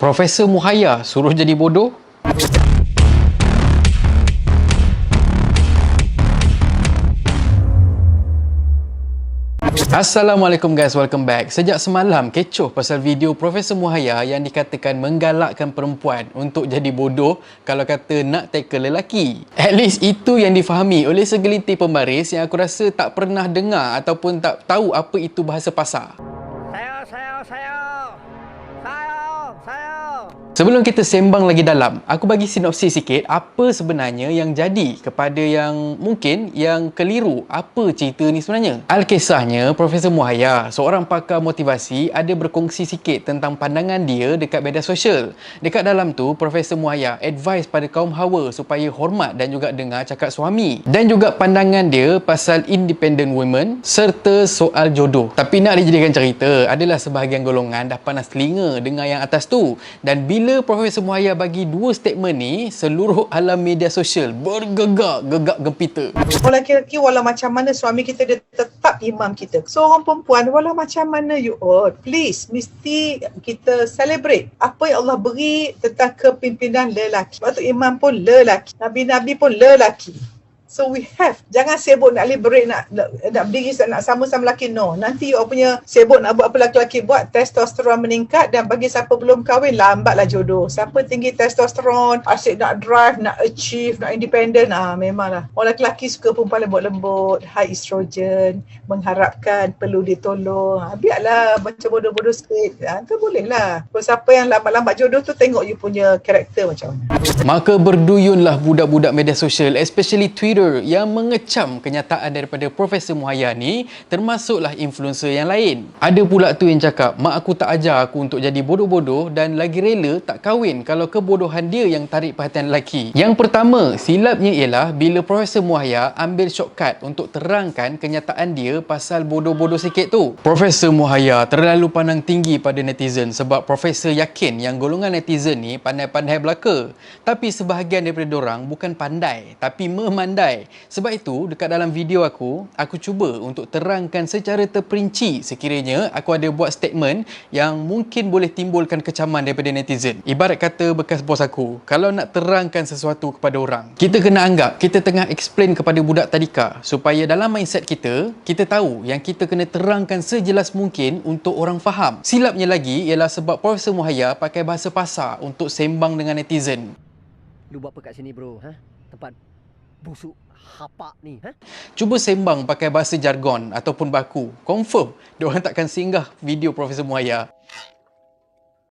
Profesor Muhaya suruh jadi bodoh? Assalamualaikum guys, welcome back. Sejak semalam kecoh pasal video Profesor Muhaya yang dikatakan menggalakkan perempuan untuk jadi bodoh kalau kata nak tackle lelaki. At least itu yang difahami oleh segelintir pembaris yang aku rasa tak pernah dengar ataupun tak tahu apa itu bahasa pasar. Sebelum kita sembang lagi dalam, aku bagi sinopsis sikit apa sebenarnya yang jadi kepada yang mungkin yang keliru apa cerita ni sebenarnya. Alkisahnya, Profesor Muhaya, seorang pakar motivasi, ada berkongsi sikit tentang pandangan dia dekat media sosial. Dekat dalam tu, Profesor Muhaya advise pada kaum hawa supaya hormat dan juga dengar cakap suami. Dan juga pandangan dia pasal independent women serta soal jodoh. Tapi nak dijadikan cerita, adalah sebahagian golongan dah panas telinga dengar yang atas tu. Dan bila Profesor Muhaya bagi dua statement ni, seluruh alam media sosial bergegak gempita. Orang lelaki walau macam mana suami kita, dia tetap imam kita. Seorang perempuan walau macam mana you all, please mesti kita celebrate apa yang Allah beri tentang kepimpinan lelaki. Sebab tu imam pun lelaki, nabi-nabi pun lelaki. So we have, jangan sibuk nak liberate, nak berdiri, nak sama-sama lelaki. No, nanti you punya sibuk nak buat apa lelaki buat, testosteron meningkat. Dan bagi siapa belum kahwin, lambatlah jodoh. Siapa tinggi testosteron, asyik nak drive, nak achieve, nak independent, memanglah. Orang lelaki suka perempuan lembut-lembut, high estrogen, mengharapkan perlu ditolong. Biarlah macam bodoh-bodoh sikit, tu boleh lah. Kalau siapa yang lambat-lambat jodoh tu, tengok you punya karakter macam mana. Maka berduyunlah budak-budak media sosial, especially Twitter, yang mengecam kenyataan daripada Profesor Muhaya ni, termasuklah influencer yang lain. Ada pula tu yang cakap, mak aku tak ajar aku untuk jadi bodoh-bodoh dan lagi rela tak kahwin kalau kebodohan dia yang tarik perhatian lelaki. Yang pertama, silapnya ialah bila Profesor Muhaya ambil shortcut untuk terangkan kenyataan dia pasal bodoh-bodoh sikit tu. Profesor Muhaya terlalu pandang tinggi pada netizen sebab Profesor yakin yang golongan netizen ni pandai-pandai belaka. Tapi sebahagian daripada dorang bukan pandai, tapi memandai. Sebab itu, dekat dalam video aku cuba untuk terangkan secara terperinci sekiranya aku ada buat statement yang mungkin boleh timbulkan kecaman daripada netizen. Ibarat kata bekas bos aku, kalau nak terangkan sesuatu kepada orang, kita kena anggap kita tengah explain kepada budak tadika supaya dalam mindset kita, kita tahu yang kita kena terangkan sejelas mungkin untuk orang faham. Silapnya lagi ialah sebab Profesor Muhaya pakai bahasa pasar untuk sembang dengan netizen. Lu buat apa kat sini bro? Tempat busuk hapak ni, Cuba sembang pakai bahasa jargon ataupun baku. Confirm, diorang takkan singgah video Profesor Muhaya.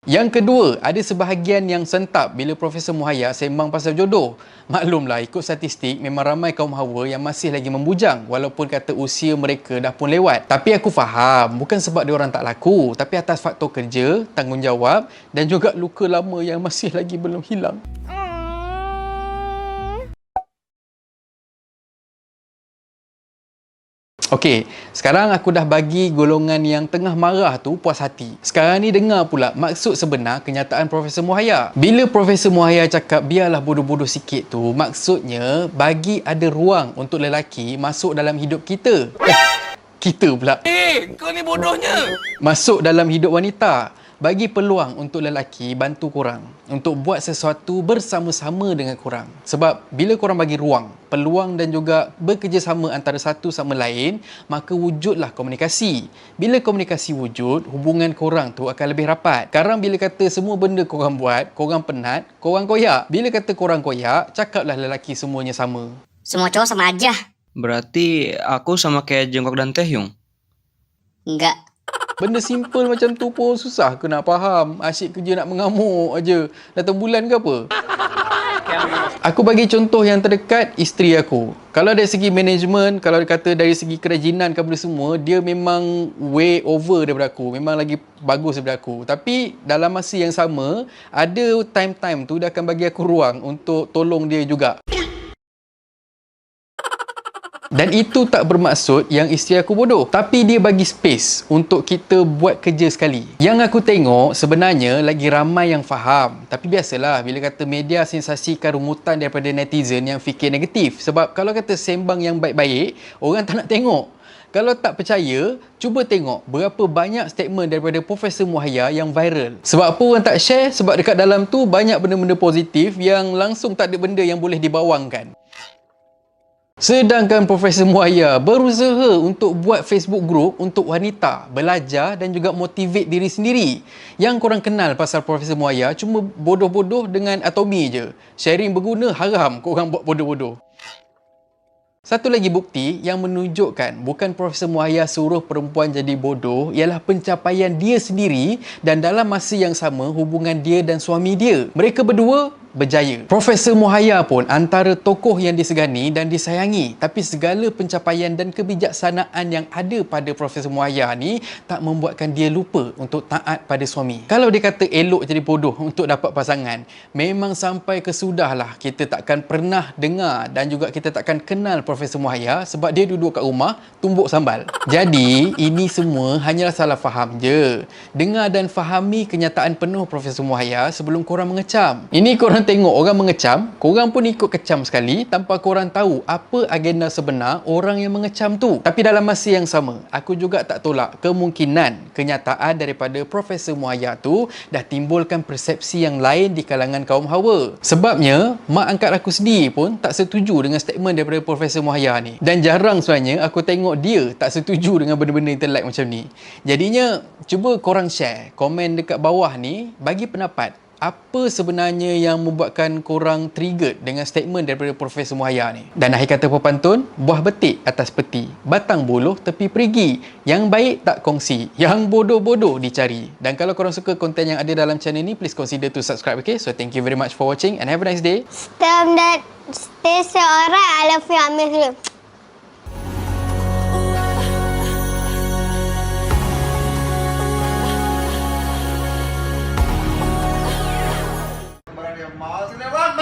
Yang kedua, ada sebahagian yang sentap bila Profesor Muhaya sembang pasal jodoh. Maklumlah, ikut statistik, memang ramai kaum hawa yang masih lagi membujang walaupun kata usia mereka dah pun lewat. Tapi aku faham, bukan sebab diorang tak laku, tapi atas faktor kerja, tanggungjawab dan juga luka lama yang masih lagi belum hilang. Okey, sekarang aku dah bagi golongan yang tengah marah tu puas hati. Sekarang ni dengar pula maksud sebenar kenyataan Profesor Muhaya. Bila Profesor Muhaya cakap biarlah bodoh-bodoh sikit tu, maksudnya bagi ada ruang untuk lelaki masuk dalam hidup kita. Kita pula. Kau ni bodohnya. Masuk dalam hidup wanita. Bagi peluang untuk lelaki bantu korang untuk buat sesuatu bersama-sama dengan korang. Sebab bila korang bagi ruang, peluang dan juga bekerjasama antara satu sama lain, maka wujudlah komunikasi. Bila komunikasi wujud, hubungan korang tu akan lebih rapat. Sekarang bila kata semua benda korang buat, korang penat, korang koyak. Bila kata korang koyak, cakaplah lelaki semuanya sama. Semua cowok sama aja. Berarti aku sama kayak Jongkok dan Taehyung? Enggak. Benda simple macam tu pun susah ke nak faham? Asyik kerja nak mengamuk aja. Datang bulan ke apa? Aku bagi contoh yang terdekat, isteri aku. Kalau dari segi management, kalau kata dari segi kerajinan ke benda semua, dia memang way over daripada aku. Memang lagi bagus daripada aku. Tapi dalam masa yang sama, ada time-time tu dia akan bagi aku ruang untuk tolong dia juga. Dan itu tak bermaksud yang isteri aku bodoh. Tapi dia bagi space untuk kita buat kerja sekali. Yang aku tengok sebenarnya lagi ramai yang faham. Tapi biasalah bila kata media sensasikan rumutan daripada netizen yang fikir negatif. Sebab kalau kata sembang yang baik-baik, orang tak nak tengok. Kalau tak percaya, cuba tengok berapa banyak statement daripada Profesor Muhaya yang viral. Sebab apa orang tak share? Sebab dekat dalam tu banyak benda-benda positif yang langsung tak ada benda yang boleh dibawangkan. Sedangkan Profesor Muhaya berusaha untuk buat Facebook group untuk wanita belajar dan juga motivate diri sendiri. Yang korang kenal pasal Profesor Muhaya cuma bodoh-bodoh dengan Atomi je. Sharing berguna haram korang buat bodoh-bodoh. Satu lagi bukti yang menunjukkan bukan Profesor Muhaya suruh perempuan jadi bodoh ialah pencapaian dia sendiri dan dalam masa yang sama hubungan dia dan suami dia. Mereka berdua berjaya. Profesor Muhaya pun antara tokoh yang disegani dan disayangi, tapi segala pencapaian dan kebijaksanaan yang ada pada Profesor Muhaya ni tak membuatkan dia lupa untuk taat pada suami. Kalau dia kata elok jadi bodoh untuk dapat pasangan, memang sampai kesudahlah kita takkan pernah dengar dan juga kita takkan kenal Profesor Muhaya sebab dia duduk kat rumah tumbuk sambal. Jadi ini semua hanyalah salah faham je. Dengar dan fahami kenyataan penuh Profesor Muhaya sebelum korang mengecam. Ini korang tengok orang mengecam, korang pun ikut kecam sekali tanpa korang tahu apa agenda sebenar orang yang mengecam tu. Tapi dalam masa yang sama, aku juga tak tolak kemungkinan kenyataan daripada Profesor Muhaya tu dah timbulkan persepsi yang lain di kalangan kaum hawa. Sebabnya, mak angkat aku sendiri pun tak setuju dengan statement daripada Profesor Muhaya ni. Dan jarang sebenarnya aku tengok dia tak setuju dengan benda-benda intelek macam ni. Jadinya, cuba korang share komen dekat bawah ni, bagi pendapat. Apa sebenarnya yang membuatkan korang triggered dengan statement daripada Profesor Muhaya ni? Dan akhir kata pepantun, buah betik atas peti, batang buluh tepi perigi. Yang baik tak kongsi, yang bodoh-bodoh dicari. Dan kalau korang suka konten yang ada dalam channel ni, please consider to subscribe, okay? So thank you very much for watching and have a nice day. Stay alright. I love you. I miss you. Miles in the run,